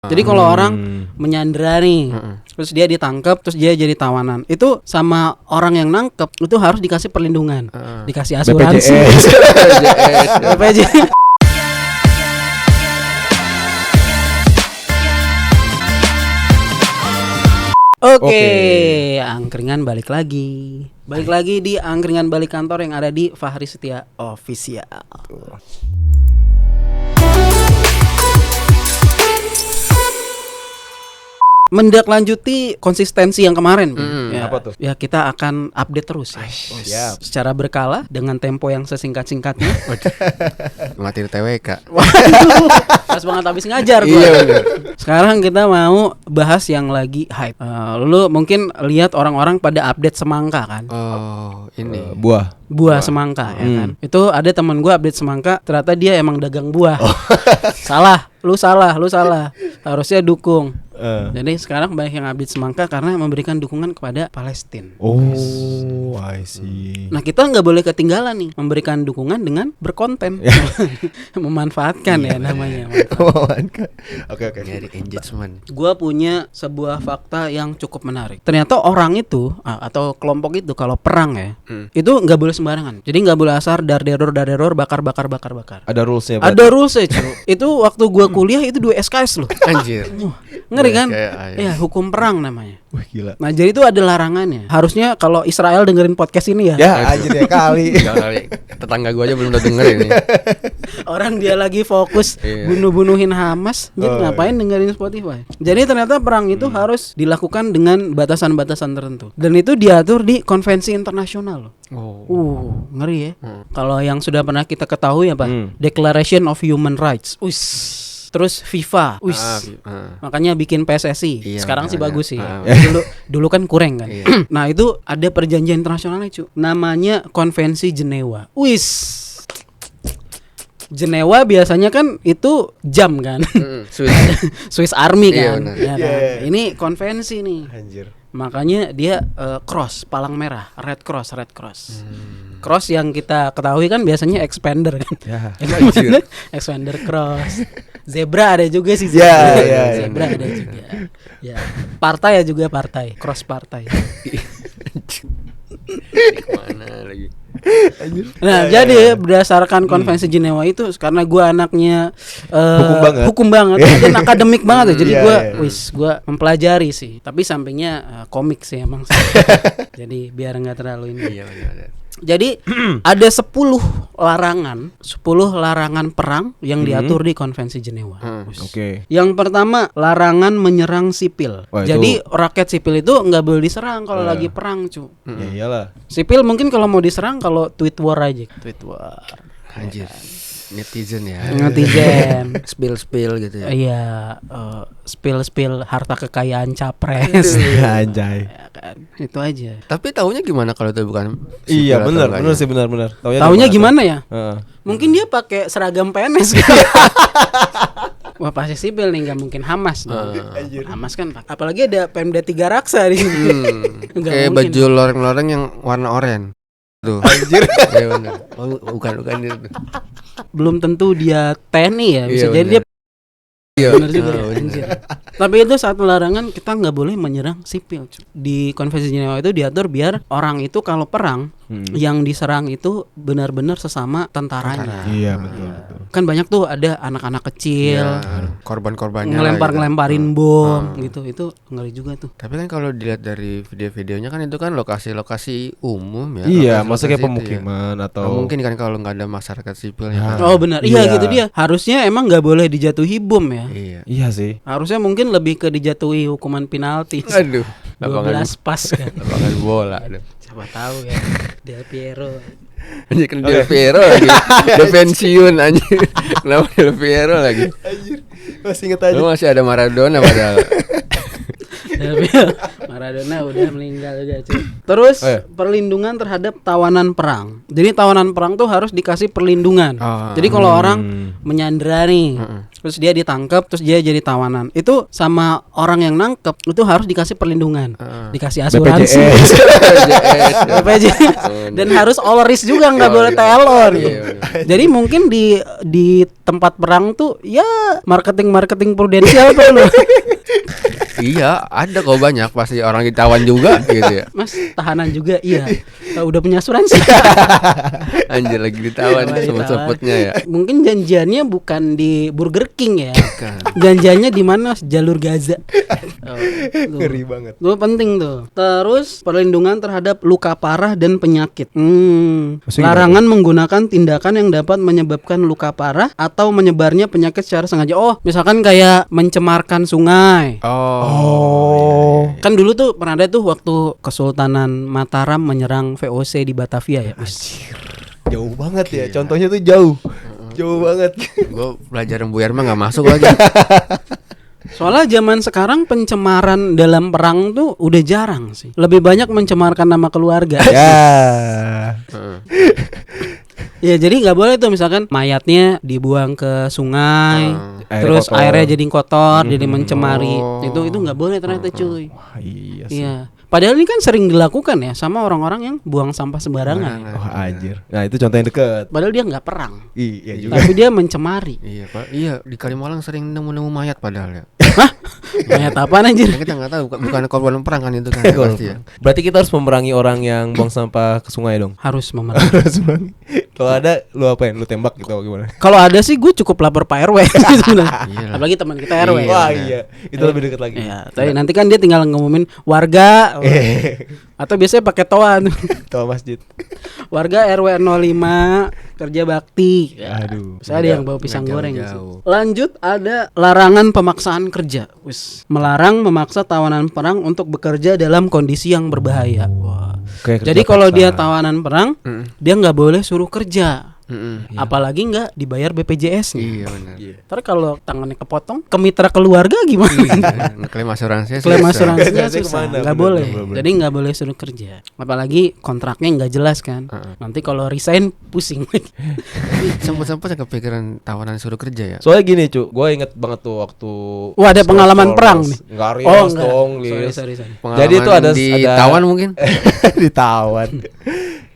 Jadi kalau orang menyandera nih, terus dia ditangkap, terus dia jadi tawanan, itu sama orang yang nangkep itu harus dikasih perlindungan, dikasih asuransi, BPJS. Oke, angkringan balik lagi di angkringan balik kantor yang ada di Fahri Setia Official. Mendaklanjuti konsistensi yang kemarin, ya, apa tuh? Ya kita akan update terus ya. Secara berkala dengan tempo yang sesingkat-singkatnya. Materi TWK. Pas banget habis ngajar gua. Iya bener. Sekarang kita mau bahas yang lagi hype. Lu mungkin lihat orang-orang pada update semangka kan? Oh, ini. Buah semangka ya kan. Itu ada teman gua update semangka, ternyata dia emang dagang buah. Lu salah. Harusnya dukung. Jadi sekarang banyak yang update semangka karena memberikan dukungan kepada Palestina. Oh, I see. Nah, kita nggak boleh ketinggalan nih memberikan dukungan dengan berkonten. Memanfaatkan ya namanya. Oke. Nyari engagement. Gua punya sebuah fakta yang cukup menarik. Ternyata orang itu atau kelompok itu kalau perang ya, itu nggak boleh sembarangan. Jadi nggak boleh asar dar-deror bakar. Ada rulesnya. Ada rulesnya, cuy. Itu waktu gua kuliah itu 2 SKS loh. Anjir. Ngeri kan? Kayak, Ya, hukum perang namanya. Wih, gila. Nah, jadi itu ada larangannya. Harusnya kalau Israel dengerin podcast ini ya. Ya, anjir ya kali. kali. Tetangga gua aja belum udah denger ini. Orang dia lagi fokus bunuh-bunuhin Hamas, jadi ngapain dengerin Spotify? Jadi ternyata perang itu harus dilakukan dengan batasan-batasan tertentu. Dan itu diatur di konvensi internasional. Ngeri ya. Kalau yang sudah pernah kita ketahui apa? Declaration of Human Rights. Terus FIFA, makanya bikin PSSI. Iya, sekarang sih bagus sih. Iya. Dulu kan kurang kan. Iya. Nah itu ada perjanjian internasionalnya cu. Namanya Konvensi Jenewa. Jenewa biasanya kan itu jam kan. Swiss Army kan. Iya, Ya kan? Ini konvensi nih. Anjir. Makanya dia cross, palang merah, red cross. Cross yang kita ketahui kan biasanya expander kan. Ya. Expander cross. Zebra ada juga sih. Ya. Zebra ada juga. Ya. Partai ya juga partai, cross partai. Mana lagi? Nah, jadi berdasarkan konvensi Jenewa itu karena gua anaknya hukum banget dan akademik banget ya. Jadi gua mempelajari sih. Tapi sampingnya komik sih emang sih. Jadi biar enggak terlalu ini. Iya benar. Jadi ada 10 larangan perang yang diatur di Konvensi Jenewa. Oke. Yang pertama, larangan menyerang sipil. Wah, jadi rakyat sipil itu nggak boleh diserang kalau lagi perang, cu. Ya iyalah. Sipil mungkin kalau mau diserang kalau tweet war aja. Tweet war. Anjir. Netizen ya. Netizen. Spill gitu ya. Iya, spill harta kekayaan capres. Anjay. Ya kan, itu aja. Tapi taunya gimana kalau itu bukan? Iya, benar sih. Taunya gimana ya? Mungkin Hmm. dia pakai seragam PNS. Wah, pasti sipil nih, nggak mungkin Hamas dong. Hamas kan, apalagi ada Pemda 3 Raksa di sini. Kayak baju loreng-loreng yang warna oranye. Tuh. Anjir. Iya benar. Oh, bukan itu. Belum tentu dia TNI ya, bisa Iya, jadi bener. dia benar juga. Oh, Anjir. Tapi itu satu larangan, kita nggak boleh menyerang sipil. Di Konvensi Jenewa itu diatur biar orang itu kalau perang yang diserang itu benar-benar sesama tentaranya. Iya, betul. Kan banyak tuh ada anak-anak kecil korban-korbannya ngelemparin bom gitu. Itu ngeri juga tuh. Tapi kan kalau dilihat dari video-videonya kan itu kan lokasi-lokasi umum ya. Iya, Lokasi-lokasi maksudnya itu pemukiman ya. atau Mungkin kan kalau nggak ada masyarakat sipil ya. Oh benar, iya gitu dia. Harusnya emang nggak boleh dijatuhi bom ya. Iya sih. Harusnya mungkin lebih ke dijatuhi hukuman penalti. Aduh, 12 pas kan. lapangan bola. Aduh. Siapa tahu ya. Del Piero. Anjir kan Del Piero lagi. Udah pensiun anjir. Kenapa Del Piero lagi? Anjir. Masih inget aja. Lu masih ada Maradona padahal. Del Piero. Maradona udah meninggal juga cuy. Terus perlindungan terhadap tawanan perang. Jadi tawanan perang tuh harus dikasih perlindungan. Jadi kalau orang menyandera nih, terus dia ditangkap, terus dia jadi tawanan, itu sama orang yang nangkep itu harus dikasih perlindungan, dikasih asuransi, BPJS, dan harus all risk juga, nggak boleh telor. Jadi mungkin di tempat perang tuh ya marketing prudensial perlu. Iya, ada kok banyak pasti orang ditawan juga gitu ya. Mas, tahanan juga iya. Udah punya asuransi. Anjir lagi ditawan sebut-sebutnya ya. Mungkin janjiannya bukan di Burger King ya. Janjiannya di mana? Jalur Gaza. Ngeri banget. Itu penting tuh. Terus perlindungan terhadap luka parah dan penyakit. Larangan menggunakan tindakan yang dapat menyebabkan luka parah atau menyebarnya penyakit secara sengaja. Oh, misalkan kayak mencemarkan sungai. Oh. Kan dulu tuh pernah ada tuh waktu Kesultanan Mataram menyerang VOC di Batavia ya. Anjir. Jauh banget ya. Contohnya tuh jauh. Jauh banget. Gue belajar buyar mah nggak masuk lagi. Soalnya zaman sekarang pencemaran dalam perang tuh udah jarang sih. Lebih banyak mencemarkan nama keluarga. Ya. Ya jadi nggak boleh tuh misalkan mayatnya dibuang ke sungai, terus kotor. airnya jadi kotor, jadi mencemari. Itu nggak boleh ternyata cuy. Wah, iya sih. Iya. Padahal ini kan sering dilakukan ya sama orang-orang yang buang sampah sembarangan. Wah, anjir. Nah, itu contoh yang deket. Padahal dia nggak perang. Iya juga. Tapi dia mencemari. Iya Pak. Iya di Kalimalang sering nemu mayat padahal ya. Hah? Mayat apaan anjir? Kita nggak tahu bukan korban perang kan itu kan pasti ya. Berarti kita harus memerangi orang yang buang sampah ke sungai dong. Harus memerangi. Harus memerangi. Kalau ada lu apain? Lu tembak gitu atau gimana? Kalau ada sih gue cukup lapor Pak RW sebenarnya. Iyalah. Apalagi teman kita RW. Iya. Wah, iya. Itu lebih dekat lagi. Iya, tapi nanti kan dia tinggal ngumumin warga atau biasanya pakai toa tuh. Toa masjid. Warga RW 05 kerja bakti. Aduh. Bisa ada yang bawa pisang nggak goreng. jauh-jauh. Lanjut ada larangan pemaksaan kerja. Wis, melarang memaksa tawanan perang untuk bekerja dalam kondisi yang berbahaya. Wah. Kayak Jadi kerja kalau paksa. dia tawanan perang, dia nggak boleh suruh kerja. Iya. Apalagi nggak dibayar BPJS-nya. Iya benar. Ntar kalau tangannya kepotong, ke mitra keluarga gimana? Klaim asuransinya Klaim susah. asuransinya Asuransi susah, kemana? nggak Bener, boleh. bener. Jadi nggak boleh suruh kerja. Apalagi kontraknya nggak jelas kan. Nanti kalau resign pusing. Sempet-sempet kepikiran tawanan suruh kerja ya. Soalnya gini, Cuk. Gue inget banget tuh waktu Wah, ada pengalaman perang nih. Enggak Oh, Rias enggak. dong, Sorry, Lis. sorry. Jadi itu ada ditawan mungkin. ditawan.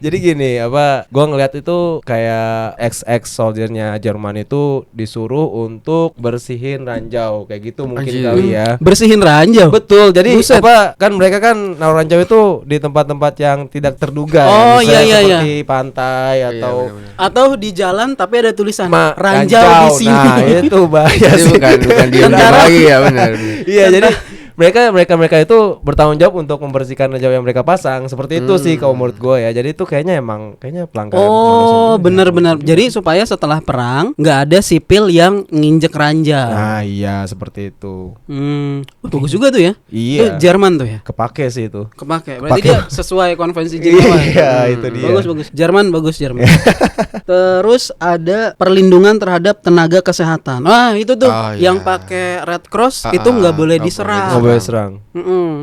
Jadi gini, gua ngeliat itu kayak ex soldiernya Jerman itu disuruh untuk bersihin ranjau kayak gitu mungkin Anjir. kali ya. Bersihin ranjau. Betul. Jadi Buset. kan mereka kan naruh ranjau itu di tempat-tempat yang tidak terduga. Oh, Misalnya iya. seperti pantai atau benar-benar. Atau di jalan tapi ada tulisan ranjau ranjau. di sini. Nah, itu bahaya Jadi sih. bukan dia Tentara. lagi ya benar. Iya, jadi mereka itu bertanggung jawab untuk membersihkan ranjau yang mereka pasang. Seperti itu sih kalau menurut gue ya. Jadi itu kayaknya pelanggaran. Oh, benar-benar. Jadi supaya setelah perang nggak ada sipil yang nginjek ranjau. Nah, iya seperti itu. Bagus juga tuh ya. Iya. Itu Jerman tuh ya. Kepake sih itu. Kepake. Berarti Kepake. dia sesuai konvensi Jenewa. Iya, itu dia. Bagus. Jerman. Terus ada perlindungan terhadap tenaga kesehatan. Wah, itu tuh Oh, iya. yang pakai Red Cross itu nggak boleh nggak diserang. Nggak boleh serang.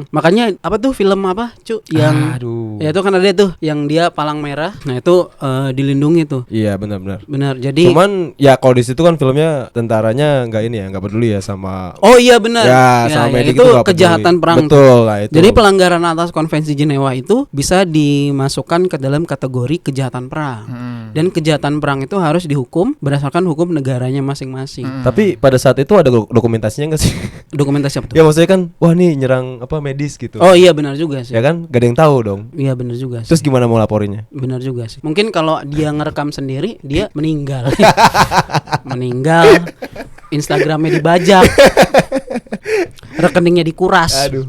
Makanya apa tuh film apa, Cu? Yang Aduh. ya itu kan ada tuh yang dia palang merah. Nah, itu dilindungi tuh. Iya, benar-benar. Benar. Jadi Cuman ya kalau di situ kan filmnya tentaranya nggak peduli ya sama. oh iya benar. Ya, sama yang medik itu itu nggak peduli. kejahatan perang. Betul lah itu. Jadi pelanggaran atas konvensi Jenewa itu bisa dimasukkan ke dalam kategori kejahatan perang. Dan kejahatan perang itu harus dihukum berdasarkan hukum negaranya masing-masing. Tapi pada saat itu ada dokumentasinya nggak sih? Dokumentasi apa tuh? Ya maksudnya kan, wah nih nyerang medis gitu. Oh iya benar juga sih. Ya kan, gak ada yang tahu dong. Iya benar juga sih. Terus gimana mau laporinnya? Benar juga sih. Mungkin kalau dia ngerekam sendiri dia meninggal. Meninggal. Instagramnya dibajak. Rekeningnya dikuras. Aduh.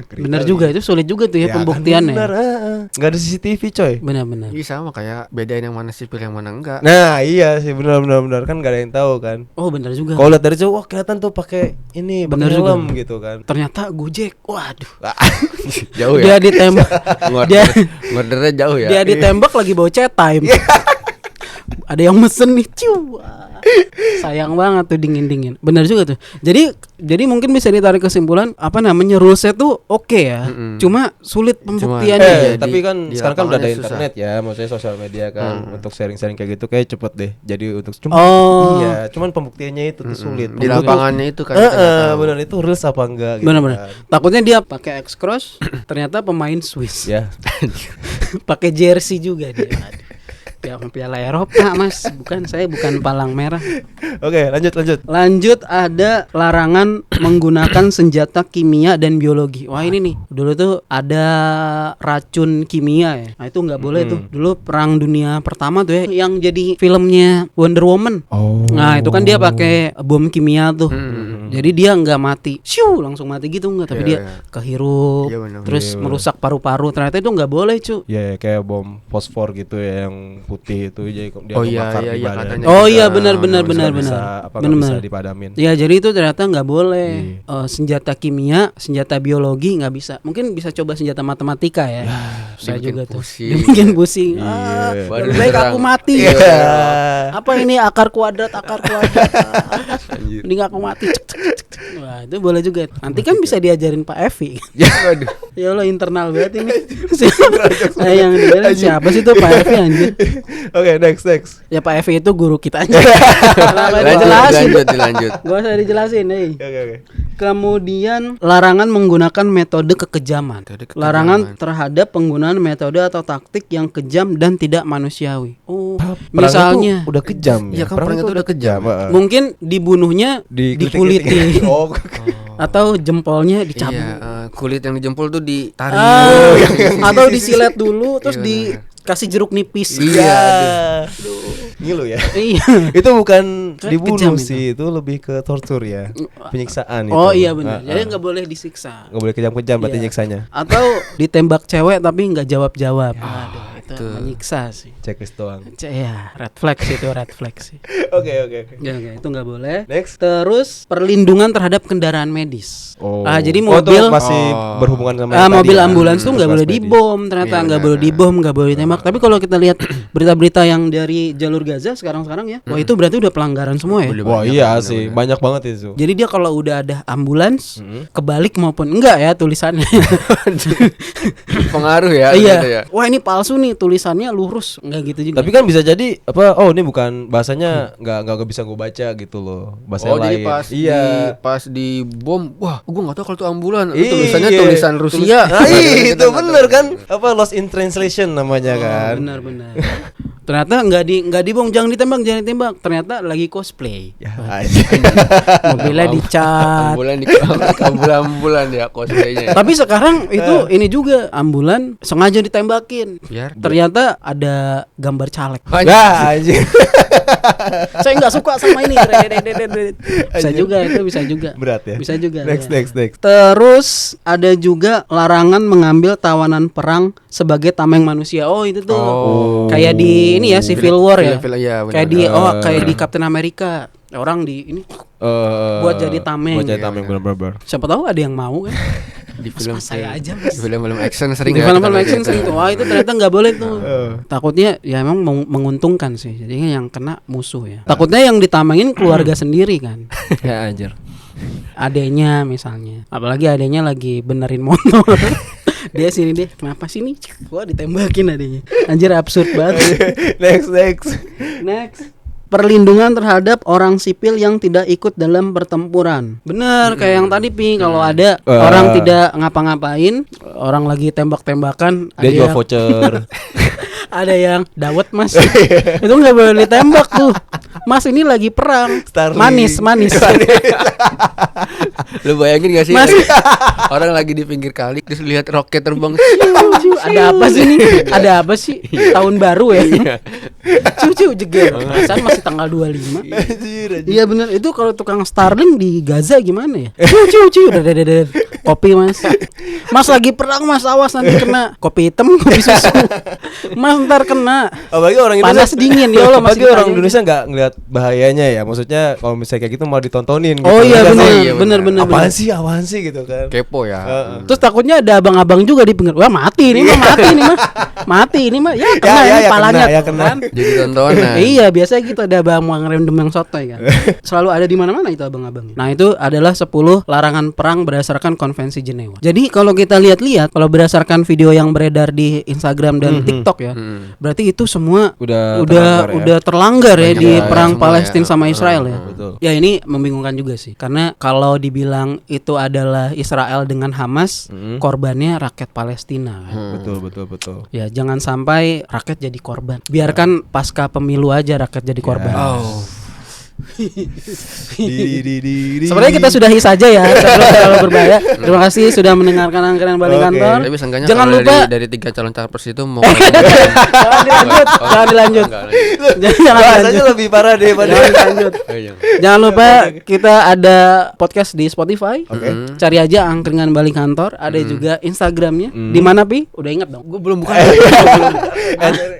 Benar juga, itu sulit juga tuh ya, pembuktiannya. Kan bener, nggak ada CCTV coy. Benar-benar. Iya sama kayak bedain yang mana sipil yang mana enggak. Nah iya sih benar kan gak ada yang tahu kan. Oh benar juga. Kalau lihat dari jauh, wah kelihatan tuh pakai ini, Bener pakai juga. helm gitu kan. Ternyata Gojek. Waduh. Jauh Dia ya. ditembak. dia Ngordernya jauh ya. dia ditembak lagi bawa chat time. ada yang mesen nih, ciu. Wah, sayang banget tuh dingin. Benar juga tuh. Jadi mungkin bisa ditarik kesimpulan apa namanya rulesnya tuh oke ya. Cuma sulit pembuktiannya. Tapi kan di sekarang kan udah ada lapangannya internet ya, maksudnya sosial media kan untuk sharing-sharing kayak gitu kayak cepet deh. Jadi untuk iya, cuman pembuktiannya itu tuh sulit. Di lapangannya itu kan kita nggak tahu. Benar itu rules apa enggak gitu. Benar-benar. kan. Takutnya dia pakai X-Cross, ternyata pemain Swiss. Ya. Pakai jersey juga dia. Piala Eropa, Mas. Saya bukan palang merah. Oke, lanjut. Lanjut ada larangan menggunakan senjata kimia dan biologi. Wah ini nih, dulu tuh ada racun kimia ya. Nah itu nggak boleh tuh. Dulu Perang Dunia Pertama tuh ya, yang jadi filmnya Wonder Woman. Nah itu kan dia pakai bom kimia tuh. Jadi dia nggak mati, langsung mati gitu nggak. Tapi dia kehirup, terus merusak paru-paru. Ternyata itu nggak boleh cu. Ya kayak bom fosfor gitu ya yang putih itu jadi dia iya, kebakar di badan. katanya. Oh juga iya benar. Nggak bisa dipadamin. Ya jadi itu ternyata nggak boleh. Senjata kimia, senjata biologi nggak bisa. Mungkin bisa coba senjata matematika ya. Saya juga tuh. Bikin pusing. Lebih baik aku mati. Apa ini akar kuadrat? Mending aku mati. Wah itu boleh juga. Nanti kan bisa diajarin Pak Evi. Waduh. Ya Allah internal banget ini. Yang diajarin siapa sih tuh Pak Evi anjir? Oke, next. Ya Pak Evi itu guru kita aja. Dilanjut. Gak usah dijelasin nih. Oke. Kemudian larangan menggunakan metode kekejaman. Larangan terhadap penggunaan metode atau taktik yang kejam dan tidak manusiawi. Misalnya udah kejam ya. Iya kan perang itu udah kejam. mungkin dibunuhnya dikuliti. Atau jempolnya dicabut. Iya, kulit yang di jempol tuh ditarik. Atau disilet dulu terus dikasih jeruk nipis. Iya. Ngilu ya. Iya. Itu bukan dibunuh Kejam sih, itu lebih ke tortur ya. Penyiksaan itu. Oh iya benar. Jadi nggak boleh disiksa. Nggak boleh kejam-kejam berarti Iya. nyiksanya. Atau ditembak cewek tapi nggak jawab-jawab. Aduh, itu menyiksa sih. Checklist doang. Ya, red flag sih. Oke. Ya, itu nggak boleh. Next. Terus perlindungan terhadap kendaraan medis. Oh. Jadi itu mobil masih berhubungan sama yang mobil tadi ya? ambulans tuh nggak Tugas boleh medis. dibom, ternyata nggak boleh dibom, nggak boleh ditembak. Tapi kalau kita lihat berita-berita yang dari jalur Gaza sekarang ya, wah itu berarti udah pelanggaran semua ya. Wah iya sih, banyak banget itu. Jadi dia kalau udah ada ambulans, kebalik maupun enggak ya tulisannya. Pengaruh ya. Iya. ternyata ya. Wah ini palsu nih tulisannya lurus, enggak gitu juga. Tapi kan bisa jadi apa? Oh ini bukan bahasanya nggak bisa gue baca gitu loh. Bahasa Oh jadi lain. pas di bom, wah, gue nggak tahu kalau itu ambulan. Iya. Tulisannya tulisan Rusia. Nah, itu bener kan? Apa lost in translation namanya kan? Benar. Ternyata nggak dibom, jangan ditembak. Ternyata lagi cosplay. Ya, Mobilnya dicat. Ambulan ya cosplaynya. Tapi sekarang itu ini juga ambulan sengaja ditembakin. Biar Ternyata ada gambar caleg. Ya, anjing. Saya nggak suka sama ini. Bisa juga. Berat ya. Bisa juga. Next. Terus ada juga larangan mengambil tawanan perang sebagai tameng manusia. Oh itu tuh kayak di ini ya Civil War ya. Kayak di Captain America. Orang di ini buat jadi tameng. Buat jadi tameng bener-bener. Siapa tahu ada yang mau kan. di film saya aja di film-film action sering di ya, film-film kita action lihat sering ya. tuh. Wah itu ternyata nggak boleh tuh. Takutnya ya emang menguntungkan sih. Jadinya yang kena musuh ya. Takutnya yang ditamengin keluarga sendiri kan. Ya anjir. Adenya misalnya. Apalagi adenya lagi benerin motor. Dia sini deh, kenapa sini? Gua ditembakin adenya. Anjir absurd banget. Next. Perlindungan terhadap orang sipil yang tidak ikut dalam pertempuran. Bener kayak yang tadi Pi, kalau ada orang tidak ngapa-ngapain, orang lagi tembak-tembakan, Dia jual voucher. ada yang dawet Mas. Itu nggak boleh ditembak tuh. Mas ini lagi perang. Starling. Manis. Lu bayangin gak sih Mas. orang lagi di pinggir kali terus lihat roket terbang. Ada apa sih nih? Ada apa sih? Tahun baru ya. Cucu jeger. Perasaan masih tanggal 25. Iya bener. Itu kalau tukang Starling di Gaza gimana ya? Cucu. kopi mas. Mas lagi perang mas, awas nanti kena kopi hitam, kopi susu. Mas ntar kena. Apalagi orang Panas Indonesia dingin ya Allah masih apalagi orang ditanya. Indonesia nggak ngelihat bahayanya ya. Maksudnya kalau misalnya kayak gitu mau ditontonin gitu. Oh iya Enggak benar, sih? iya, benar benar. benar. Apaan sih gitu kan. Kepo ya. Terus takutnya ada abang-abang juga di pinggir. Wah mati ini mah, mati ini mah. Mati ini mah. Ya kena Ya, ini ya, palanya. kena, ya, kena. Kan? Jadi tontonan. Iya biasanya gitu ada abang-abang random yang sotoy kan. Selalu ada di mana-mana itu abang-abang. Nah itu adalah 10 larangan perang berdasarkan Konvensi Jenewa. Jadi kalau kita lihat-lihat, kalau berdasarkan video yang beredar di Instagram dan TikTok ya, berarti itu semua udah terlanggar ya Banyak di ya, perang semua Palestina ya. sama Israel ya. Betul. Ya ini membingungkan juga sih, karena kalau dibilang itu adalah Israel dengan Hamas, korbannya rakyat Palestina. Kan? Betul. Ya jangan sampai rakyat jadi korban. Biarkan pasca pemilu aja rakyat jadi korban. Oh. Sebenarnya kita sudahi saja ya, sebelum terlalu berbahaya. Terima kasih sudah mendengarkan angkringan balik Oke. kantor. Tapi seenggaknya Jangan kalau lupa dari 3 calon capres itu mau jangan dilanjut, jangan dilanjut. Jangan Bahasanya lanjut. lebih parah daripada Jangan lanjut. Jangan lupa kita ada podcast di Spotify. Oke. Cari aja angkringan balik kantor. Ada juga Instagramnya. Di mana Pi? Udah ingat dong. Gue belum buka.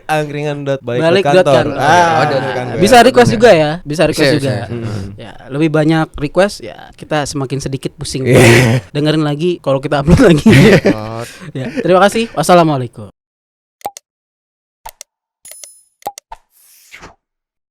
angkringan.balik Balik kantor. kantor. Kantor. Bisa request juga ya. Bisa request Bisa, juga. bisa. Ya, lebih banyak request ya kita semakin sedikit pusing. Dengerin lagi kalau kita upload lagi. Ya, terima kasih. Wassalamualaikum.